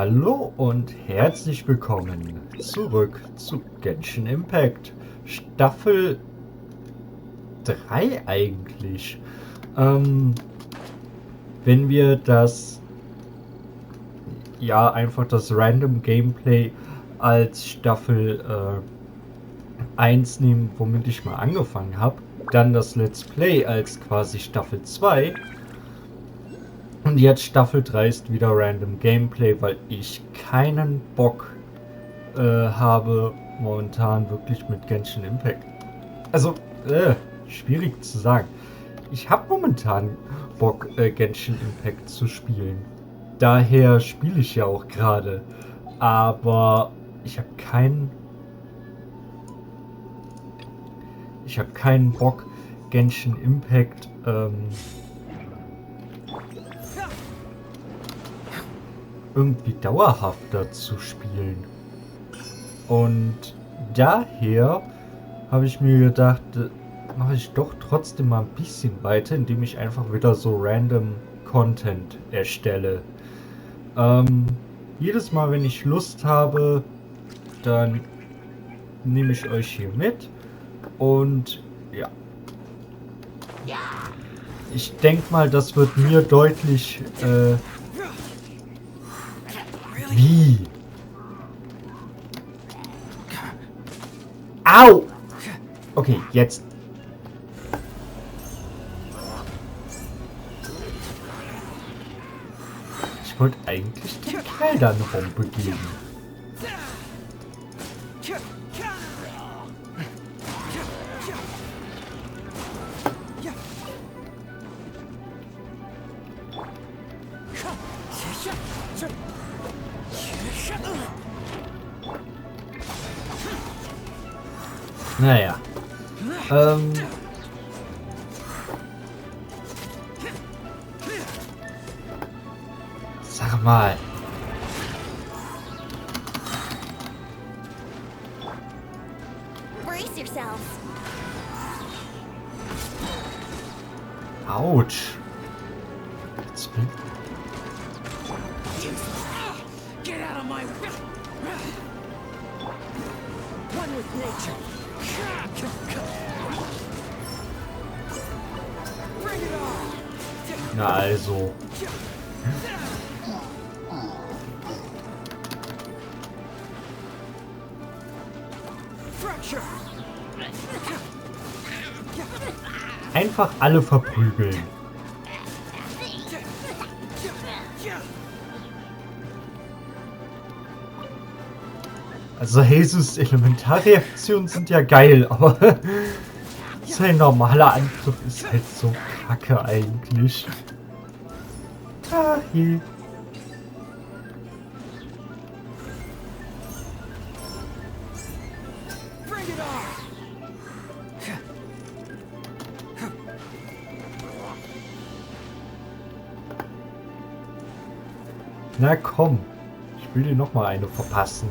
Hallo und herzlich willkommen zurück zu Genshin Impact. Staffel 3 eigentlich. Wenn wir einfach das Random Gameplay als Staffel 1 nehmen, womit ich mal angefangen habe, dann das Let's Play als quasi Staffel 2. Und jetzt Staffel 3 ist wieder Random Gameplay, weil ich keinen Bock habe momentan wirklich mit Genshin Impact. Also, schwierig zu sagen. Ich habe momentan Bock, Genshin Impact zu spielen. Daher spiele ich ja auch gerade. Aber ich habe keinen Bock, Genshin Impact irgendwie dauerhafter zu spielen. Und daher habe ich mir gedacht, mache ich doch trotzdem mal ein bisschen weiter, indem ich einfach wieder so random Content erstelle. Jedes Mal, wenn ich Lust habe, dann nehme ich euch hier mit. Und ja, ich denke mal, das wird mir deutlich, wie? Au! Okay, jetzt. Ich wollte eigentlich dem Kerl da eine Bombe geben. Naja. Sag mal. Brace yourselves. Autsch. Jetzt will... Get out of my way! One with nature. Bring it on! Na also. Fracture! Einfach alle verprügeln. Also Jesus Elementarreaktionen sind ja geil, aber sein normaler Angriff ist halt so kacke eigentlich. Ah, je. Bring it on! Na komm, ich will dir noch mal eine verpassen.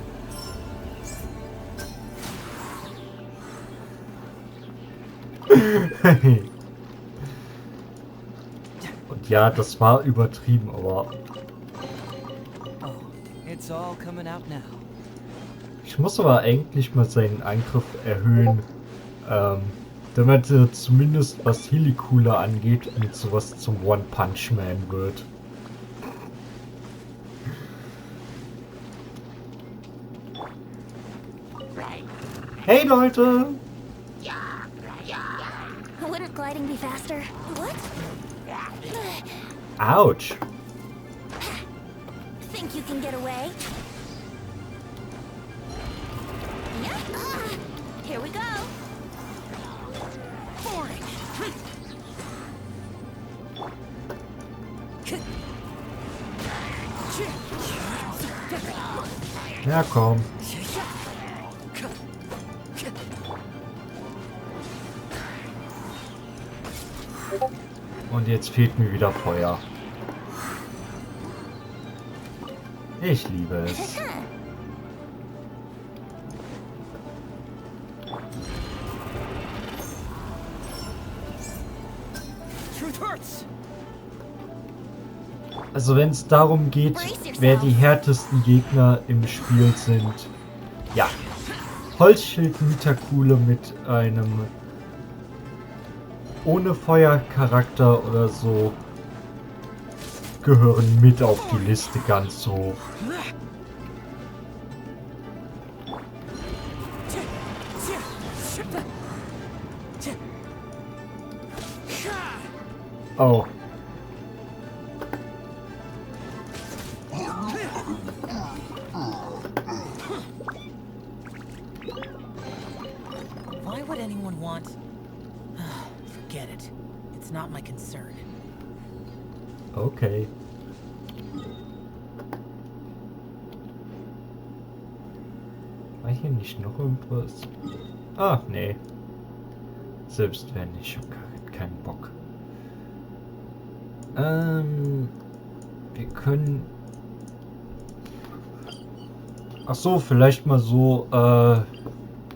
Und ja, das war übertrieben, aber Oh, it's all coming out now. ich muss aber eigentlich mal seinen Angriff erhöhen, damit er zumindest was Healy-Cooler angeht, mit sowas zum One-Punch-Man wird. Hey Leute! Wouldn't gliding be faster? What? Ouch! Think you can get away? Yep. Here we go. Ja komm. Und jetzt fehlt mir wieder Feuer. Ich liebe es. Truth hurts! Also wenn es darum geht, wer die härtesten Gegner im Spiel sind, ja, Holzschild-Mieterkuhle mit einem ohne Feuercharakter oder so gehören mit auf die Liste ganz hoch. Oh. Why would anyone want... Forget it. It's not my concern. Okay. War hier nicht noch irgendwas? Ah, nee. Selbst wenn nicht, ich hab keinen Bock. Wir können... Ach so, vielleicht mal so,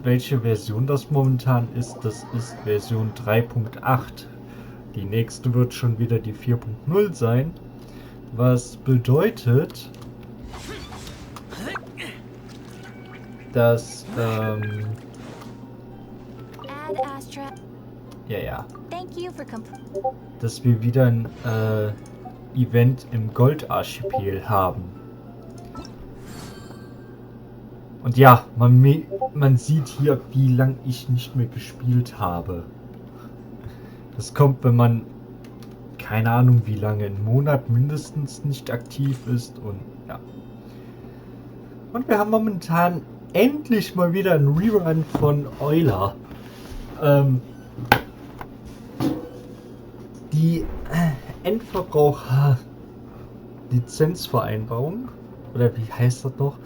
welche Version das momentan ist. Das ist Version 3.8. Die nächste wird schon wieder die 4.0 sein. Was bedeutet, dass, Add Astra. ja, Thank you for dass wir wieder ein Event im Goldarchipel haben. Und ja, man sieht hier, wie lange ich nicht mehr gespielt habe. Das kommt, wenn man, keine Ahnung wie lange, einen Monat mindestens nicht aktiv ist und ja. Und wir haben momentan endlich mal wieder einen Rerun von Euler. Die Endverbraucher-Lizenzvereinbarung, oder wie heißt das noch,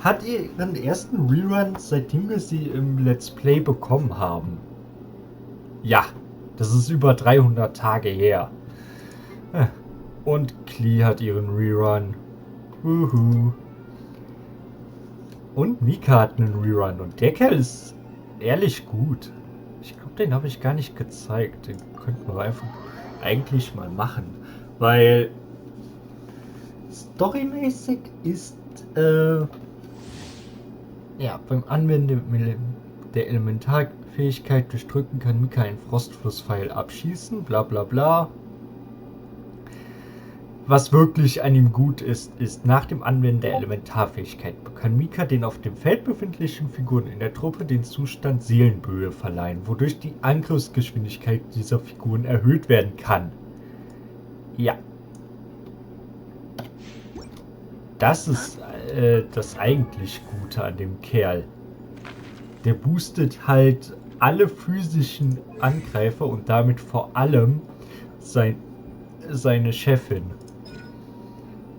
hat ihren ersten Rerun, seitdem wir sie im Let's Play bekommen haben. Ja, das ist über 300 Tage her. Und Klee hat ihren Rerun. Und Mika hat einen Rerun. Und der Kerl ist ehrlich gut. Ich glaube, den habe ich gar nicht gezeigt. Den könnten wir einfach eigentlich mal machen. Weil storymäßig ist ja, beim Anwenden der Elementarfähigkeit durch Drücken kann Mika einen Frostflusspfeil abschießen, bla bla bla. Was wirklich an ihm gut ist, ist nach dem Anwenden der Elementarfähigkeit kann Mika den auf dem Feld befindlichen Figuren in der Truppe den Zustand Seelenböe verleihen, wodurch die Angriffsgeschwindigkeit dieser Figuren erhöht werden kann. Ja. Das ist das eigentlich Gute an dem Kerl. Der boostet halt alle physischen Angreifer und damit vor allem seine Chefin.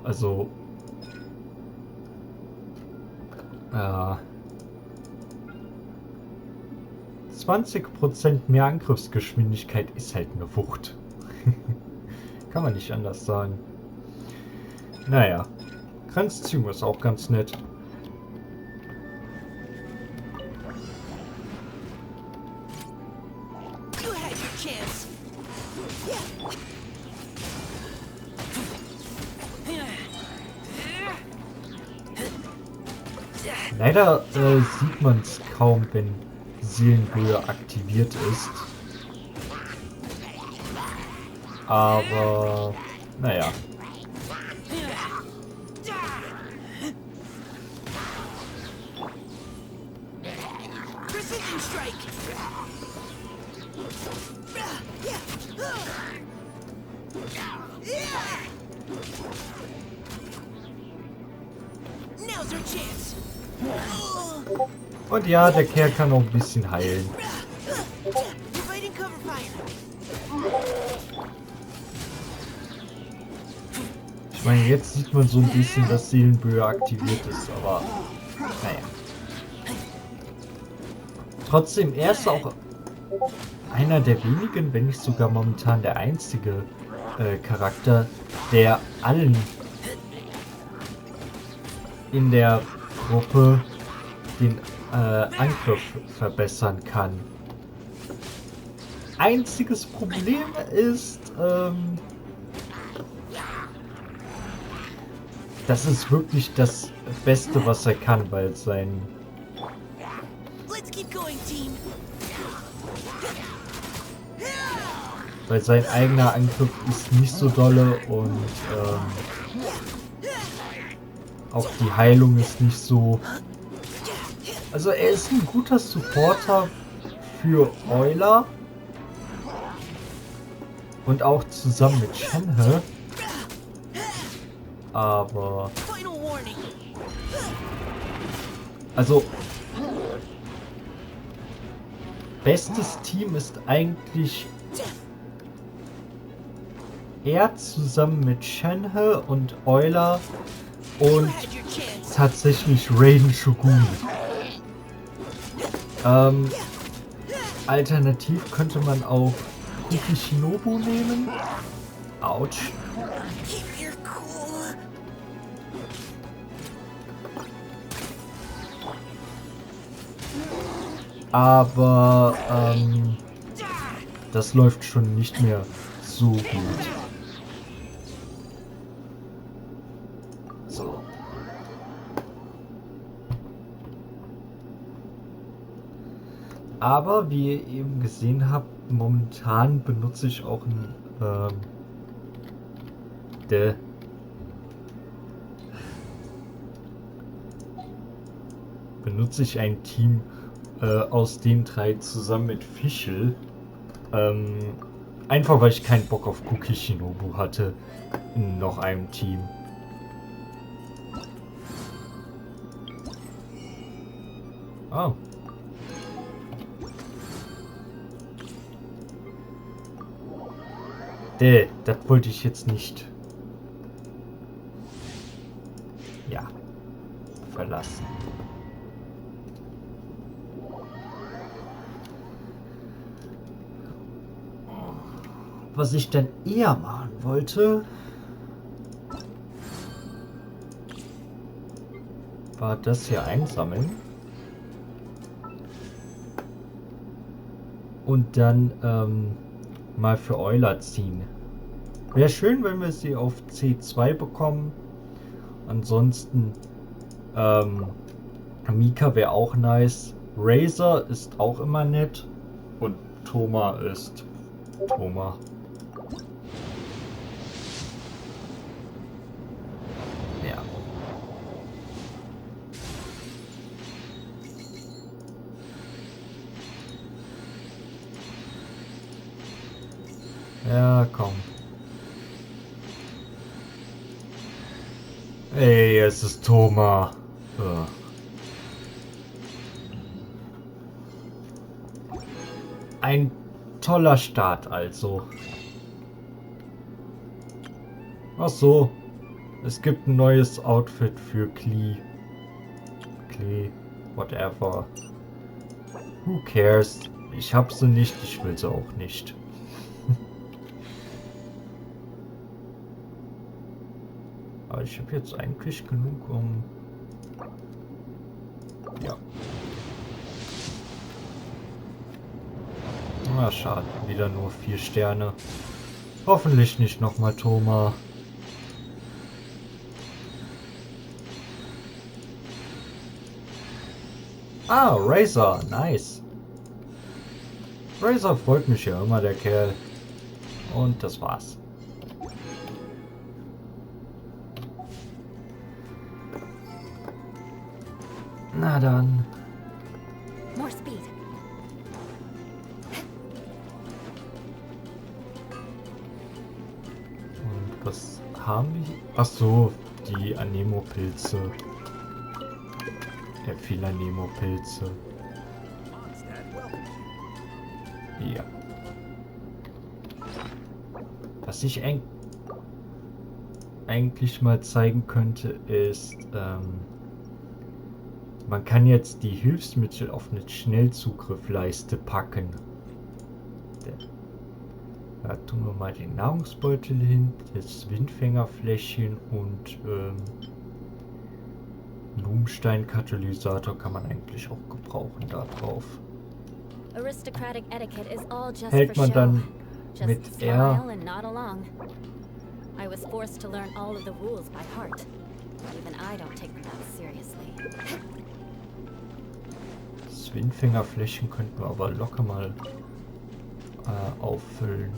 Also 20% mehr Angriffsgeschwindigkeit ist halt eine Wucht. Kann man nicht anders sagen. Naja. Grenzziehung ist auch ganz nett. Leider sieht man es kaum, wenn Seelenböe aktiviert ist. Aber naja. Und ja, der Kerl kann auch ein bisschen heilen. Ich meine, jetzt sieht man so ein bisschen, dass Seelenböe aktiviert ist, aber naja. Trotzdem, er ist auch einer der wenigen, wenn nicht sogar momentan der einzige Charakter, der allen in der Gruppe den Angriff verbessern kann. Einziges Problem ist, das ist wirklich das Beste, was er kann, weil Let's keep going, team. sein eigener Angriff ist nicht so dolle und auch die Heilung ist nicht so. Also er ist ein guter Supporter für Euler und auch zusammen mit Shenhe. Aber Final warning. also bestes Team ist eigentlich er zusammen mit Shenhe und Euler und Had your chance. tatsächlich Raiden Shogun. Alternativ könnte man auch Yuki Shinobu nehmen. Autsch. Keep your cool. Aber das läuft schon nicht mehr so gut. So. Aber wie ihr eben gesehen habt, momentan benutze ich auch ein benutze ich ein Team aus den drei zusammen mit Fischl. Einfach weil ich keinen Bock auf Kuki Shinobu hatte in noch einem Team. Oh. Das wollte ich jetzt nicht. Ja. Verlassen. Was ich dann eher machen wollte, war das hier einsammeln. Und dann mal für Euler ziehen. Wäre schön, wenn wir sie auf C2 bekommen. Ansonsten Mika wäre auch nice. Razor ist auch immer nett. Und Thoma ist Thoma. Ja. Ja, komm. Ey, es ist Thoma. Ein toller Start also. Ach so. Es gibt ein neues Outfit für Klee. Whatever. Who cares? Ich hab sie nicht, ich will sie auch nicht. Aber ich habe jetzt eigentlich genug, um... Ja. Na, schade. Wieder nur 4 Sterne. Hoffentlich nicht nochmal Thoma. Ah, Razor. Nice. Razor freut mich ja immer, der Kerl. Und das war's. Na dann. More speed. Und was haben wir hier? Ach so, die Anemo-Pilze. Viele Anemo-Pilze. Ja. Was ich eigentlich mal zeigen könnte, ist, man kann jetzt die Hilfsmittel auf eine Schnellzugriffleiste packen. Da tun wir mal den Nahrungsbeutel hin, das Windfängerfläschchen und Blumenstein-Katalysator kann man eigentlich auch gebrauchen da drauf. Aristocratic etiquette is all just Hält for man show. dann Just mit smile R. and nod along. I was forced to learn all of the rules by heart. Even I don't take them that seriously. Windfängerflächen könnten wir aber locker mal auffüllen.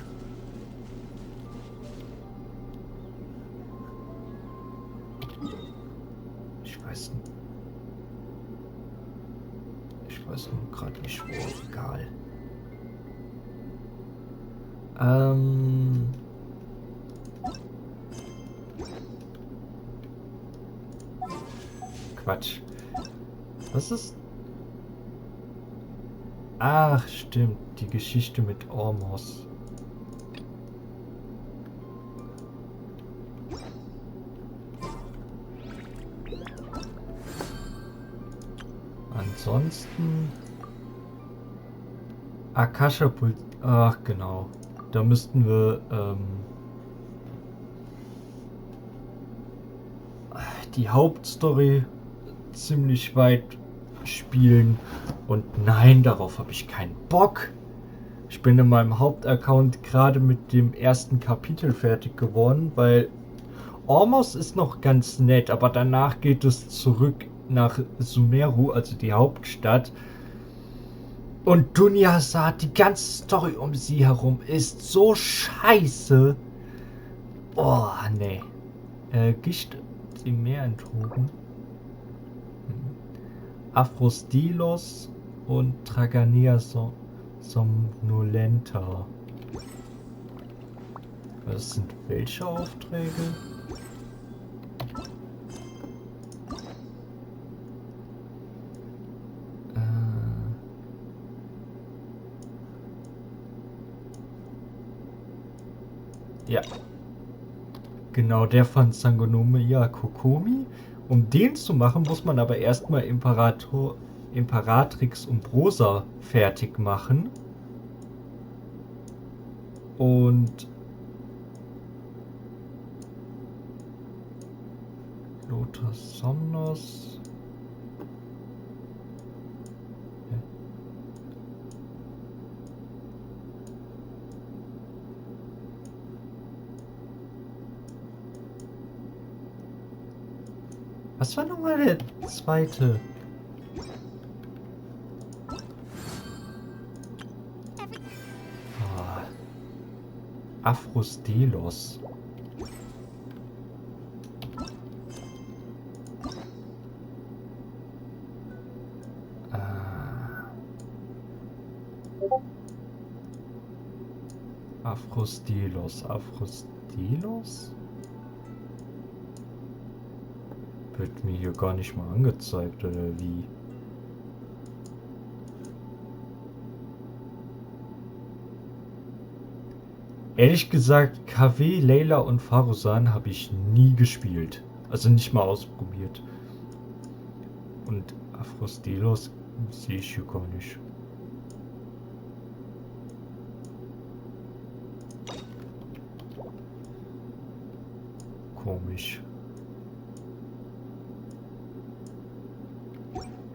Ich weiß nicht. Ich weiß nur gerade nicht wo. Egal. Quatsch. Was ist? Ach, stimmt. Die Geschichte mit Ormos. Ansonsten... Akasha-Pult... Ach, genau. Da müssten wir... die Hauptstory ziemlich weit spielen. Und nein, darauf habe ich keinen Bock. Ich bin in meinem Hauptaccount gerade mit dem ersten Kapitel fertig geworden, weil Ormos ist noch ganz nett, aber danach geht es zurück nach Sumeru, also die Hauptstadt. Und Dunyasat, die ganze Story um sie herum ist so scheiße. Oh, nee. Gischt sie mehr enthoben. Aphrostylos und Traganea Somnolenta. Was sind welche Aufträge? Ja. Genau, der von Sangonomiya Kokomi. Um den zu machen, muss man aber erstmal Imperatrix Umbrosa fertig machen. Und Lothar Somnos. Ja. Was war nochmal der zweite? Oh. Aphrostylos. Aphrostylos? Wird mir hier gar nicht mal angezeigt, oder wie? Ehrlich gesagt, KW, Layla und Farusan habe ich nie gespielt. Also nicht mal ausprobiert. Und Aphrostylos sehe ich hier gar nicht. Komisch.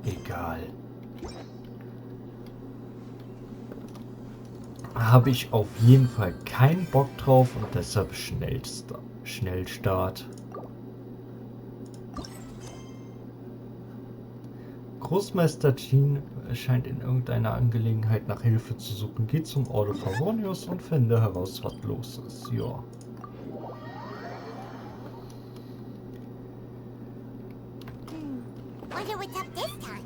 Egal. Habe ich auf jeden Fall keinen Bock drauf und deshalb Schnellstart. Großmeister Jean scheint in irgendeiner Angelegenheit nach Hilfe zu suchen. Geht zum Ordo Favonius und finde heraus, was los ist. Ja. Wonder what's up this time.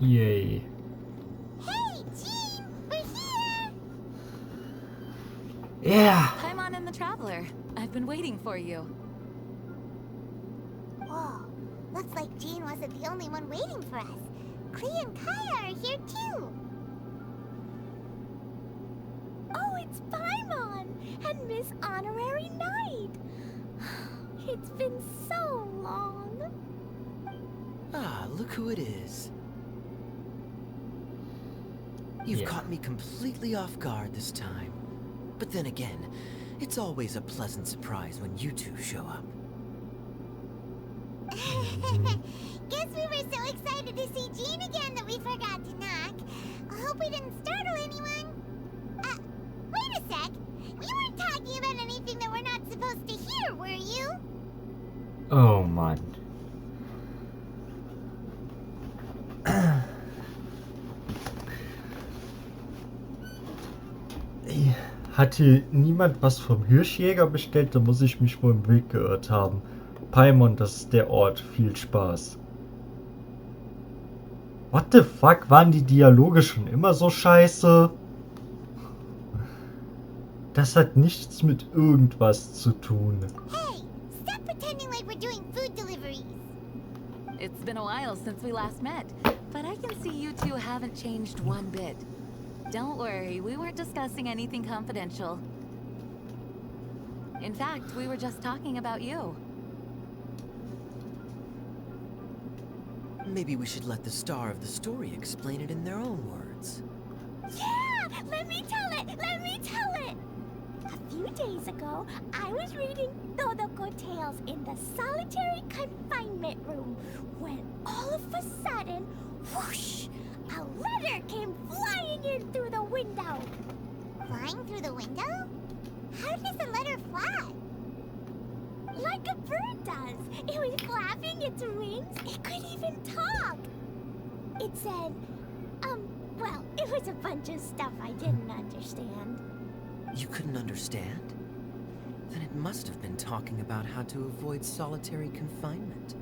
Yay. Hey, Jean, we're here. Yeah. Paimon and the Traveler. I've been waiting for you. Whoa, looks like Jean wasn't the only one waiting for us. Klee and Kaya are here too. Oh, it's Paimon and Miss Honorary Knight. It's been so long. Ah, look who it is. You've Yeah. caught me completely off guard this time. But then again, it's always a pleasant surprise when you two show up. Guess we were so excited to see Jean again that we forgot to knock. I hope we didn't startle anyone. Wait a sec. You weren't talking about anything that we're not supposed to hear, were you? Oh Mann. Hat hier niemand was vom Hirschjäger bestellt? Da muss ich mich wohl im Weg geirrt haben. Paimon, das ist der Ort. Viel Spaß. What the fuck? Waren die Dialoge schon immer so scheiße? Das hat nichts mit irgendwas zu tun. Hey, stop pretending like we're doing food deliveries. It's been a while since we last met, but I can see you two haven't changed one bit. Don't worry, we weren't discussing anything confidential. In fact, we were just talking about you. Maybe we should let the star of the story explain it in their own words. Yeah! Let me tell it! Let me tell it! A few days ago, I was reading Todoko Tales in the solitary confinement room when all of a sudden, whoosh! A letter came flying in through the window. Flying through the window? How does a letter fly? Like a bird does. It was flapping its wings. It could even talk. It said, well, it was a bunch of stuff I didn't understand. You couldn't understand? Then it must have been talking about how to avoid solitary confinement.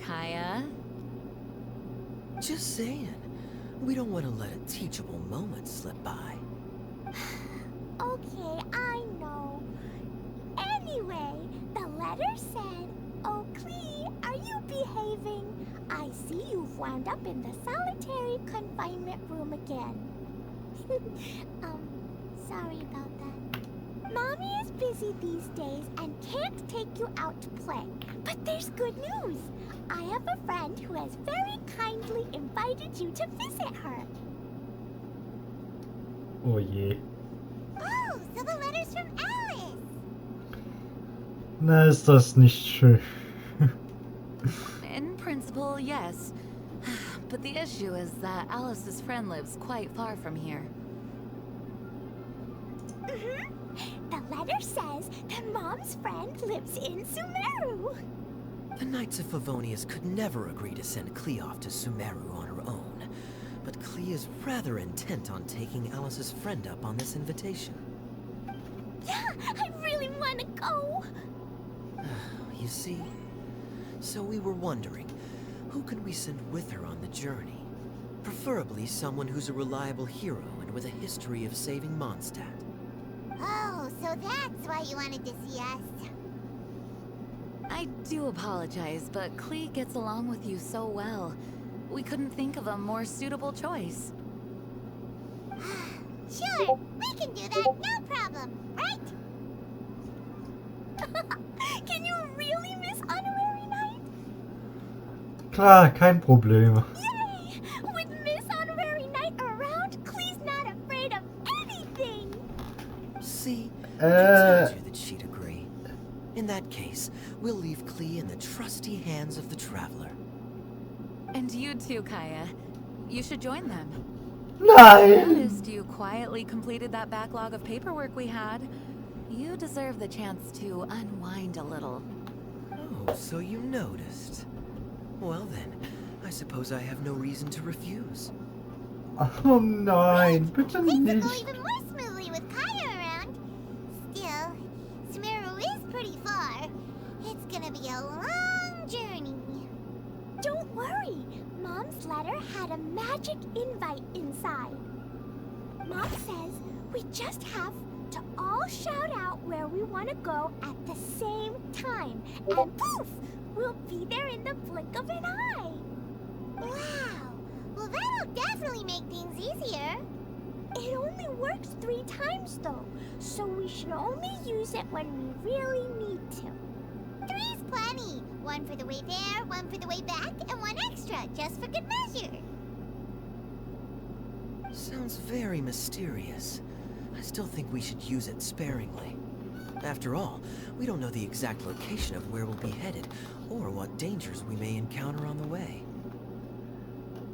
Kaya? Just saying. We don't want to let a teachable moment slip by. Okay, I know. Anyway, the letter said, "Oh, Klee, are you behaving? I see you've wound up in the solitary confinement room again." Sorry about that. Mommy is busy these days and can't take you out to play. But there's good news. I have a friend who has very kindly invited you to visit her. Oh je. Oh, so the letter's from Alice. Na, ist das nicht schön. In principle, yes. But the issue is that Alice's friend lives quite far from here. The letter says that Mom's friend lives in Sumeru. The Knights of Favonius could never agree to send Klee off to Sumeru on her own. But Klee is rather intent on taking Alice's friend up on this invitation. Yeah, I really want to go. You see? So we were wondering, who could we send with her on the journey? Preferably someone who's a reliable hero and with a history of saving Mondstadt. Oh, so that's why you wanted to see us. I do apologize, but Klee gets along with you so well. We couldn't think of a more suitable choice. Sure, we can do that, no problem, right? Can you really miss Honorary Knight? Klar, kein Problem. Yay! With Miss Honorary Knight around, Klee's not afraid of anything. See? I told you that she'd agree. In that case, we'll leave Klee in the trusty hands of the Traveler. And you too, Kaya. You should join them. Nein! Noticed you quietly completed that backlog of paperwork we had. You deserve the chance to unwind a little. Oh, so you noticed. Well then, I suppose I have no reason to refuse. Oh nein, bitte Things will go nicht. even more smoothly with Kaya around. Still, Sumeru is pretty far. It's gonna be a long journey. Don't worry. Mom's letter had a magic invite inside. Mom says we just have to all shout out where we want to go at the same time. And poof! We'll be there in the blink of an eye. Wow. Well, that'll definitely make things easier. It only works 3 times, though. So we should only use it when we really need to. 3's plenty. 1 for the way there, 1 for the way back, and 1 extra, just for good measure. Sounds very mysterious. I still think we should use it sparingly. After all, we don't know the exact location of where we'll be headed, or what dangers we may encounter on the way.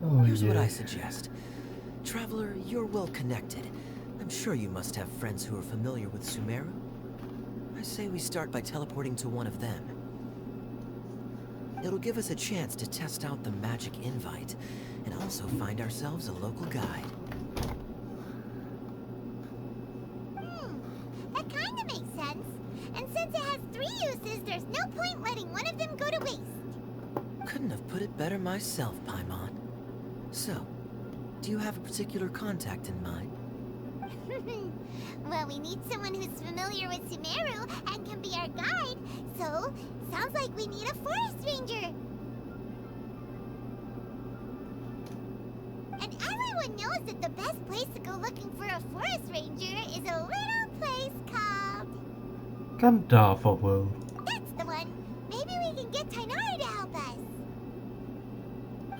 Oh Here's what I je. suggest. Traveler, you're well connected. I'm sure you must have friends who are familiar with Sumeru. I say we start by teleporting to one of them. It'll give us a chance to test out the magic invite, and also find ourselves a local guide. That kind of makes sense. And since it has 3 uses, there's no point letting one of them go to waste. Couldn't have put it better myself, Paimon. So, do you have a particular contact in mind? Well, we need someone who's familiar with Sumeru and can be our guide. So, sounds like we need a forest ranger. And everyone knows that the best place to go looking for a forest ranger is a little place called... Gandalfville. That's the one. Maybe we can get Tainari to help us.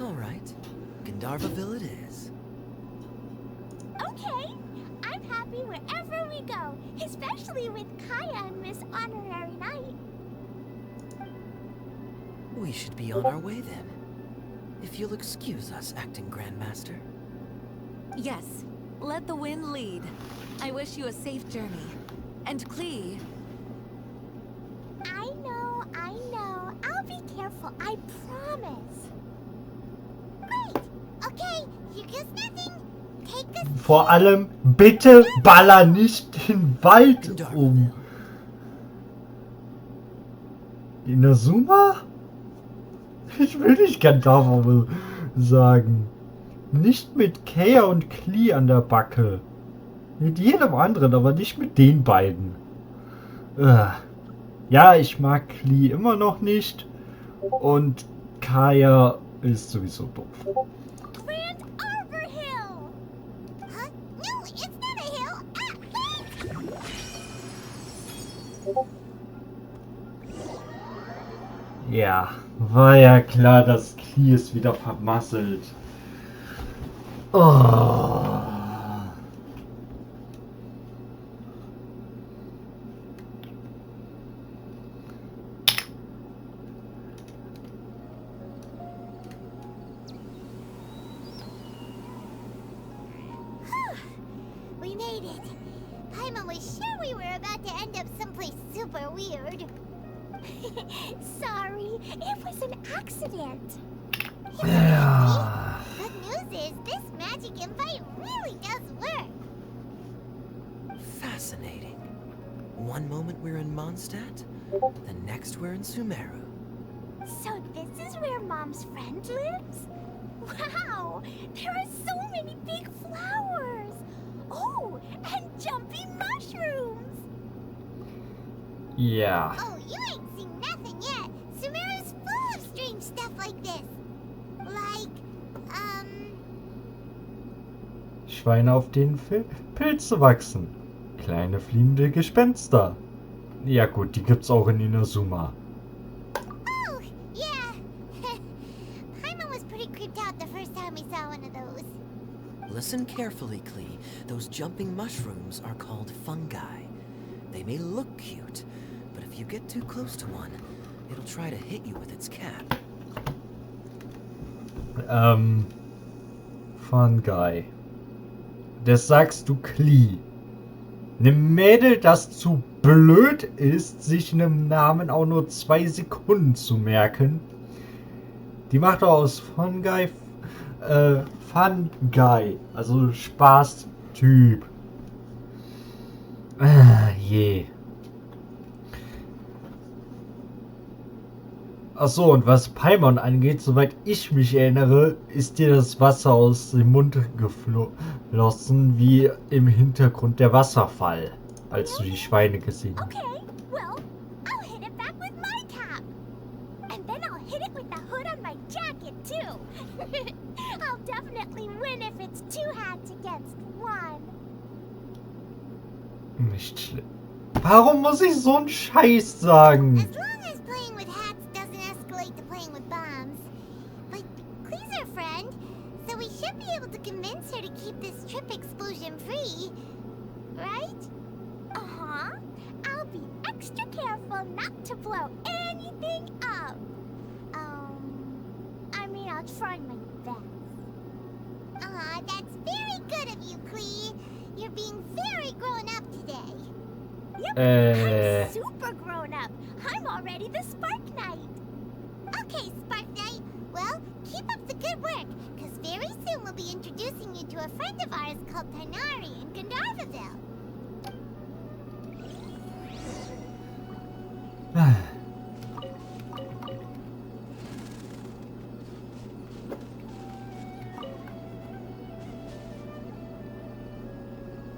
Alright, Gandharvaville it is. Okay. I'm happy wherever we go, especially with Kaya and Miss Honorary Knight. We should be on our way then. If you'll excuse us, Acting Grandmaster. Yes, let the wind lead. I wish you a safe journey. And Klee, I know. I'll be careful, I promise. Great. Okay, here goes nothing. Take this. Vor allem, bitte baller nicht den Wald um. Inazuma? Ich will nicht Gandalfville sagen. Nicht mit Kea und Klee an der Backe. Mit jedem anderen, aber nicht mit den beiden. Ja, ich mag Klee immer noch nicht. Und Kaya ist sowieso doof. Grand Arbor Hill. Huh? No, it's not a hill. Ja, war ja klar, dass Klee es wieder vermasselt. Oh. We made it. Paimon was sure we were about to end up someplace super weird. Sorry, it was an accident. Ja. Good news is this magic invite really does work. Fascinating. One moment we're in Mondstadt, the next we're in Sumeru. So this is where Mom's friend lives? Wow, there are so many big flowers. Oh, and jumping mushrooms. Ja. Oh, you ain't seen nothing yet. Sumeru's full of strange stuff like this. Like, Schweine, auf denen Pilze wachsen. Kleine fliehende Gespenster. Ja gut, die gibt's auch in Inazuma. oh, yeah. Paimon was pretty creeped out the first time we saw one of those. Listen carefully, Klee. Those jumping mushrooms are called fungi. They may look cute, but if you get too close to one, it'll try to hit you with its cap. Fun Guy. Das sagst du Klee. Nem Mädel, das zu blöd ist, sich einem Namen auch nur 2 Sekunden zu merken. Die macht doch aus Fun Guy Fun Guy. Also Spaß-Typ. Je. Achso, und was Paimon angeht, soweit ich mich erinnere, ist dir das Wasser aus dem Mund geflossen, wie im Hintergrund der Wasserfall, als du die Schweine gesehen hast. Okay, well, I'll hit it back with my cap. And then I'll hit it with the hood on my jacket, too. I'll definitely win if it's 2 hats against 1. Nicht schlimm. Warum muss ich so einen Scheiß sagen? As long as playing with hats doesn't escalate to playing with bombs. But Klee's our friend, so we should be able to convince her to keep this this trip explosion-free, right? Uh-huh. I'll be extra careful not to blow anything up. I mean, I'll try my best. Aw, that's very good of you, Clee. You're being very grown up today. Yep, I'm super grown up. I'm already the Spark Knight. Okay, Spark Knight. Well, keep up the good work, because very soon we'll be introducing you to a friend of ours called Tanari in Gandharvaville.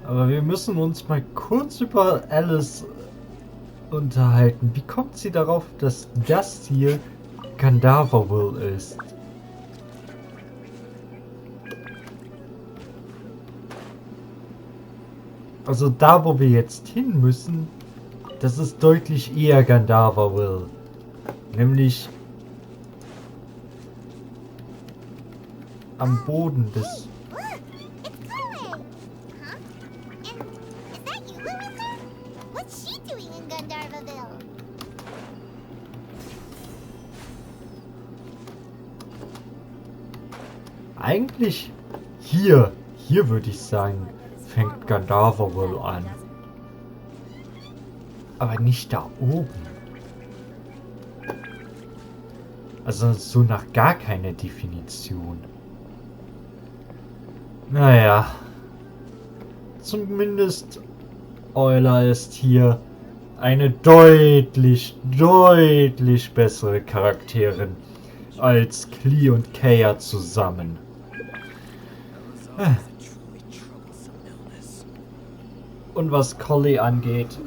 Aber wir müssen uns mal kurz über Alice unterhalten. Wie kommt sie darauf, dass das hier Gandharvaville ist? Also da, wo wir jetzt hin müssen, das ist deutlich eher Gandharvaville. Nämlich am Boden des... Look, it's Chloe. Huh? And is that you, Louisa? What's she doing in Gandharvaville? Eigentlich hier würde ich sagen, fängt Gandharvaville an. Aber nicht da oben. Also so nach gar keiner Definition. Naja. Zumindest Euler ist hier eine deutlich bessere Charakterin als Klee und Kaya zusammen. Und was Collie angeht,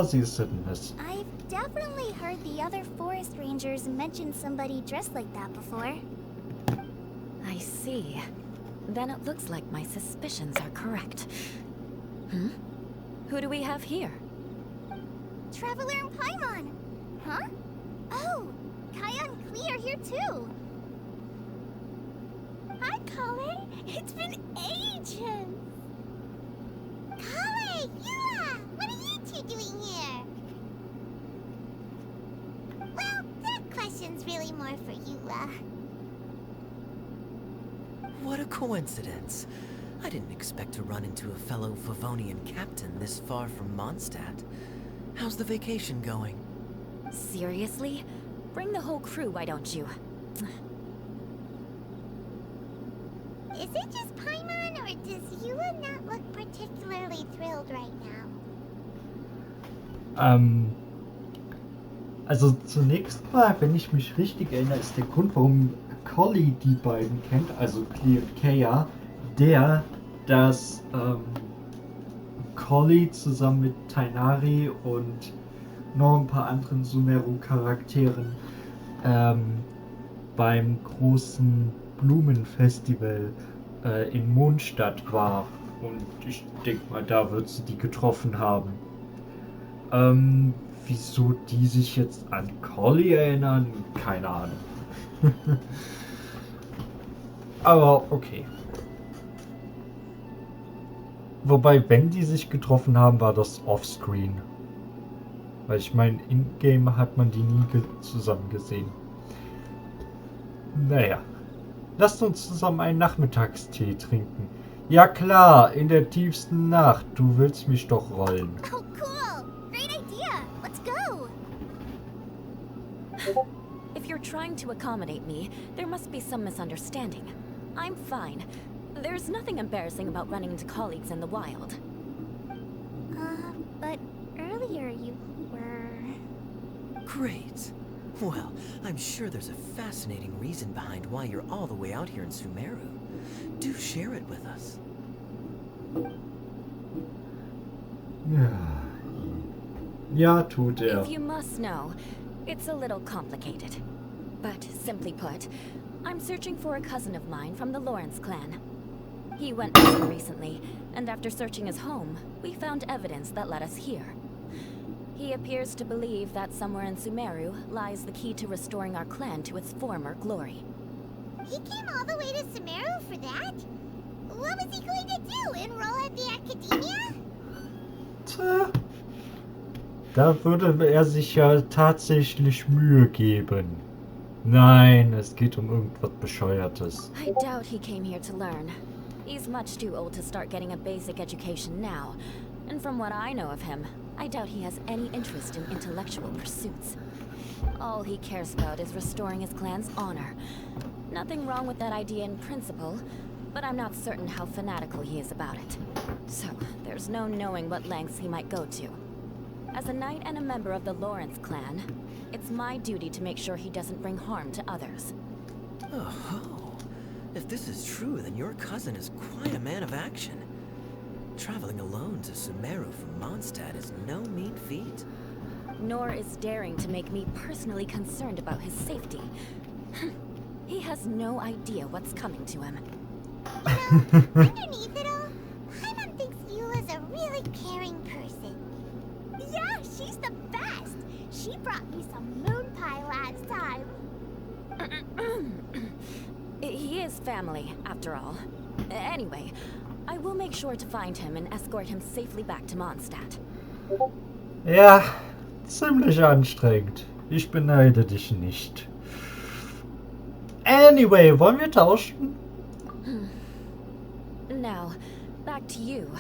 sie ist sinnes. I've definitely heard the other forest rangers mention somebody dressed like that before. I see. Then it looks like my suspicions are correct. Who do we have here? Traveler and Paimon. Huh? Oh, Kaya and Klee are here too. Hi, Kale. It's been ages. Kale, Yula, what are you two doing here? Well, that question's really more for Yula. What a coincidence. I didn't expect to run into a fellow Favonian captain this far from Mondstadt. How's the vacation going? Seriously? Bring the whole crew, why don't you? Is it just Paimon, or does Yula not look particularly thrilled right now? Also zunächst mal, wenn ich mich richtig erinnere, ist der Grund, warum Collie die beiden kennt, also Klee und Kaya, dass Collie zusammen mit Tainari und noch ein paar anderen Sumeru-Charakteren beim großen Blumenfestival in Mondstadt war. Und ich denke mal, da wird sie die getroffen haben. Wieso die sich jetzt an Collie erinnern? Keine Ahnung. Aber okay. Wobei, wenn die sich getroffen haben, war das offscreen. Weil ich meine, in-game hat man die nie zusammen gesehen. Naja. Lasst uns zusammen einen Nachmittagstee trinken. Ja klar, in der tiefsten Nacht. Du willst mich doch rollen. Oh, cool. Great idea. Let's go. If you're trying to accommodate me, there must be some misunderstanding. I'm fine. There's nothing embarrassing about running into colleagues in the wild. But earlier you were... Great. Well, I'm sure there's a fascinating reason behind why you're all the way out here in Sumeru. Do share it with us. Ja, tut er. If you must know, it's a little complicated. But simply put, I'm searching for a cousin of mine from the Lawrence clan. He went missing recently, and after searching his home, we found evidence that led us here. He appears to believe that somewhere in Sumeru lies the key to restoring our clan to its former glory. He came all the way to Sumeru for that? What was he going to do? Enroll at the Academia? Tja, da würde er sich ja tatsächlich Mühe geben. Nein, es geht um irgendwas Bescheuertes. I doubt he came here to learn. He's much too old to start getting a basic education now. And from what I know of him, I doubt he has any interest in intellectual pursuits. All he cares about is restoring his clan's honor. Nothing wrong with that idea in principle, but I'm not certain how fanatical he is about it. So, there's no knowing what lengths he might go to. As a knight and a member of the Lawrence clan, it's my duty to make sure he doesn't bring harm to others. Oh, if this is true, then your cousin is quite a man of action. Traveling alone to Sumeru from Mondstadt is no mean feat. Nor is daring to make me personally concerned about his safety. He has no idea what's coming to him. Underneath it all, Paimon thinks Eula's a really caring person. Yeah, she's the best. She brought me some moon pie last time. He is family, after all. Anyway, I will make sure to find him and escort him safely back to Mondstadt. Ja, ziemlich anstrengend. Ich beneide dich nicht. Anyway, wollen wir tauschen? Now, back to you.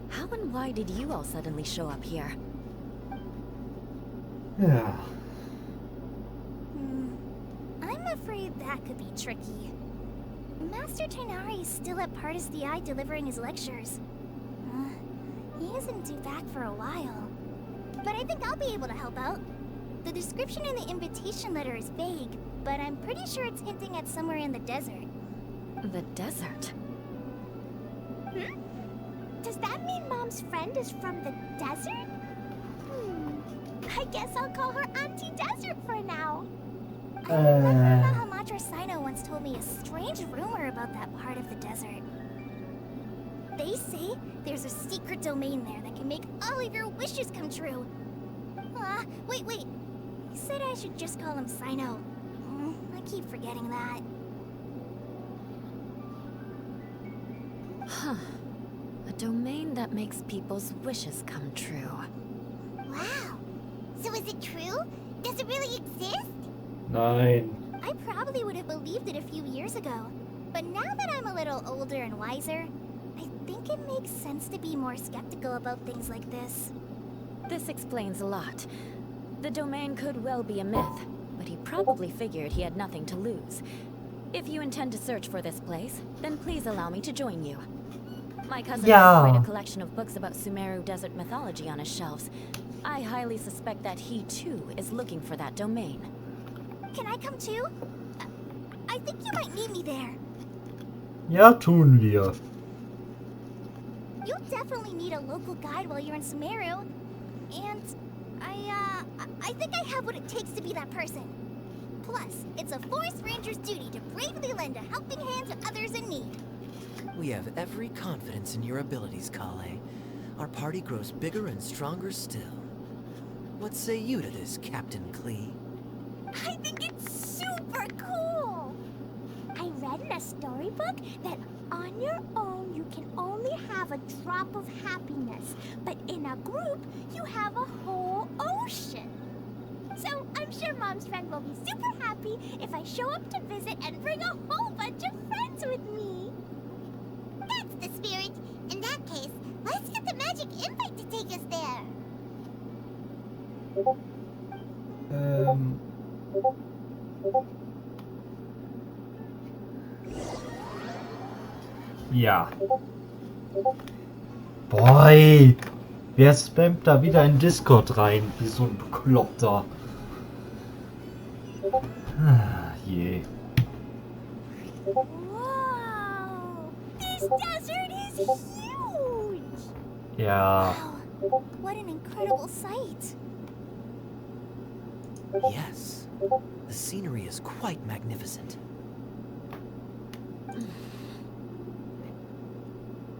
How and why did you all suddenly show up here? Ja. I'm afraid that could be tricky. Master Tainari is still at Partis the Eye delivering his lectures. He isn't due back for a while. But I think I'll be able to help out. The description in the invitation letter is vague, but I'm pretty sure it's hinting at somewhere in the desert. The desert? Does that mean Mom's friend is from the desert? I guess I'll call her Auntie Desert for now. I remember Mahamatra Sino once told me a strange rumor about that part of the desert. They say there's a secret domain there that can make all of your wishes come true. Wait. He said I should just call him Sino. I keep forgetting that. Huh. A domain that makes people's wishes come true. Wow. So is it true? Does it really exist? Nein. I probably would have believed it a few years ago. But now that I'm a little older and wiser, I think it makes sense to be more skeptical about things like this. This explains a lot. The domain could well be a myth, but he probably figured he had nothing to lose. If you intend to search for this place, then please allow me to join you. My cousin has quite a collection of books about Sumeru desert mythology on his shelves. I highly suspect that he too is looking for that domain. Can I come too? I think you might need me there. Ja, tun wir. You'll definitely need a local guide while you're in Sumeru. And I think I have what it takes to be that person. Plus, it's a forest ranger's duty to bravely lend a helping hand to others in need. We have every confidence in your abilities, Kale. Our party grows bigger and stronger still. What say you to this, Captain Klee? I think it's super cool! I read in a storybook that on your own you can only have a drop of happiness, but in a group you have a whole ocean. So I'm sure Mom's friend will be super happy if I show up to visit and bring a whole bunch of friends with me. That's the spirit. In that case, let's get the magic invite to take us there. Ja. Boy, wer spammt da wieder in Discord rein? Wie so ein Bekloppter. Je. Whoa! This desert is huge! Ja. Wow, what an incredible sight! Yes. The scenery is quite magnificent.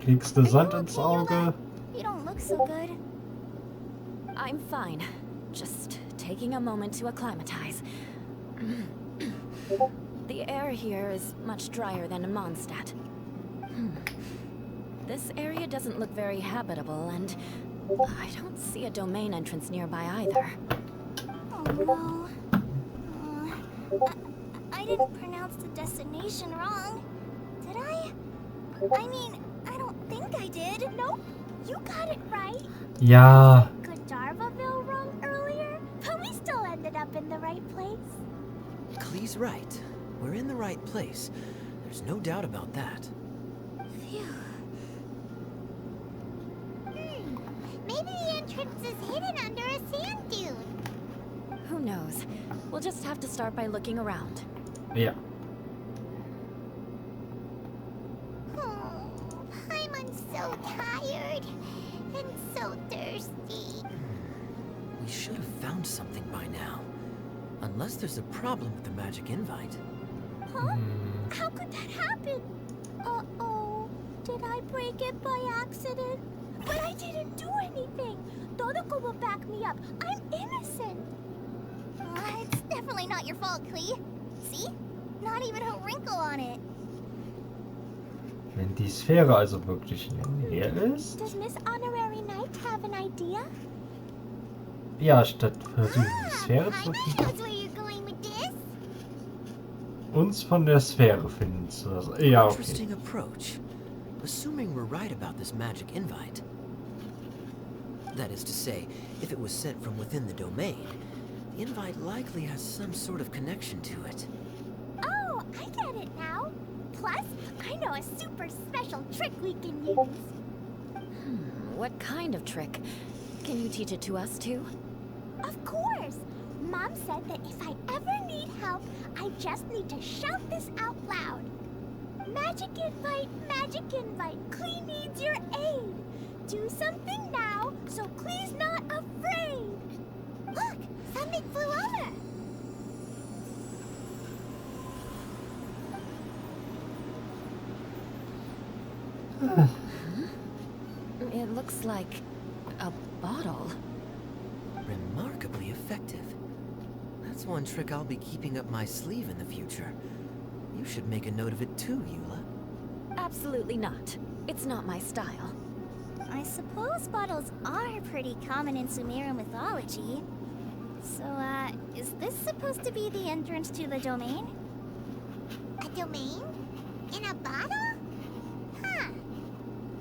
Kriegst du Sand ins Auge? You don't look so good. I'm fine. Just taking a moment to acclimatize. The air here is much drier than in Mondstadt. This area doesn't look very habitable, and I don't see a domain entrance nearby either. Oh no. I didn't pronounce the destination wrong. Did I? I mean, I don't think I did. Nope. You got it right. Ja, Godiarvaville wrong earlier, but we still ended up in the right place. Klee's right. We're in the right place. There's no doubt about that. Phew. Maybe the entrance is hidden under a sand dune. Who knows? We'll just have to start by looking around. ja. Oh, Paimon's so tired and so thirsty. We should have found something by now. Unless there's a problem with the magic invite. Huh? How could that happen? Uh-oh. Did I break it by accident? But I didn't do anything. Todoko will back me up. I'm innocent. It's definitely not your fault, Klee. See? Not even a wrinkle on it. Wenn die Sphäre also wirklich leer ist. Does Miss Honorary Knight have an idea? Ja, statt versuchen, die Sphäre zu Paimon finden, knows where you're going with this. uns von der Sphäre finden zu lassen. Ja, okay. Interesting approach. Assuming we're right about this magic invite. That is to say, if it was sent from within the domain, the invite likely has some sort of connection to it. Oh, I get it now. Plus, I know a super special trick we can use. What kind of trick? Can you teach it to us too? Of course. Mom said that if I ever need help, I just need to shout this out loud. Magic invite, Klee needs your aid. Do something now, so Klee's not afraid. Look, something flew over. It looks like a bottle. Remarkably effective. That's one trick I'll be keeping up my sleeve in the future. You should make a note of it too, Eula. Absolutely not. It's not my style. I suppose bottles are pretty common in Sumeru mythology. So, is this supposed to be the entrance to the domain? A domain? In a bottle? Huh.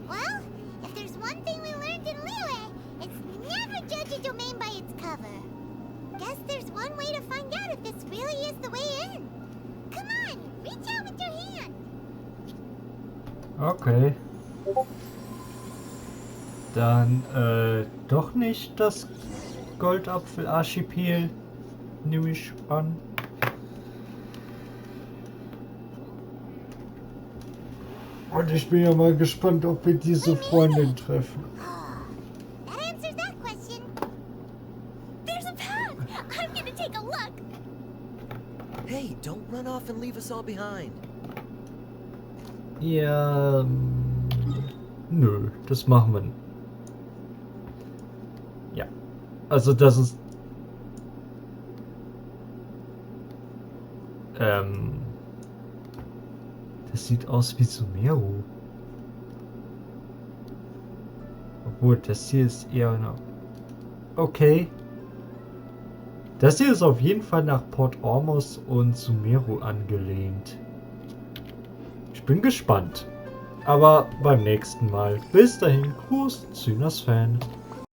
Well, if there's one thing we learned in Neue, it's never judge a domain by its cover. Guess there's one way to find out if this really is the way in. Come on, reach out with your hand. Okay. Dann, doch nicht das Goldapfel-Archipel, nehme ich an. Und ich bin ja mal gespannt, ob wir diese Freundin treffen. That answers that question. There's a path! I'm gonna take a look! Hey, don't run off and leave us all behind. Ja, nö, das machen wir nicht. Ja, also das ist... Das sieht aus wie Sumeru. Obwohl, das hier ist eher eine... Okay. Das hier ist auf jeden Fall nach Port Ormos und Sumeru angelehnt. Ich bin gespannt. Aber beim nächsten Mal. Bis dahin, Gruß, Zynas Fan.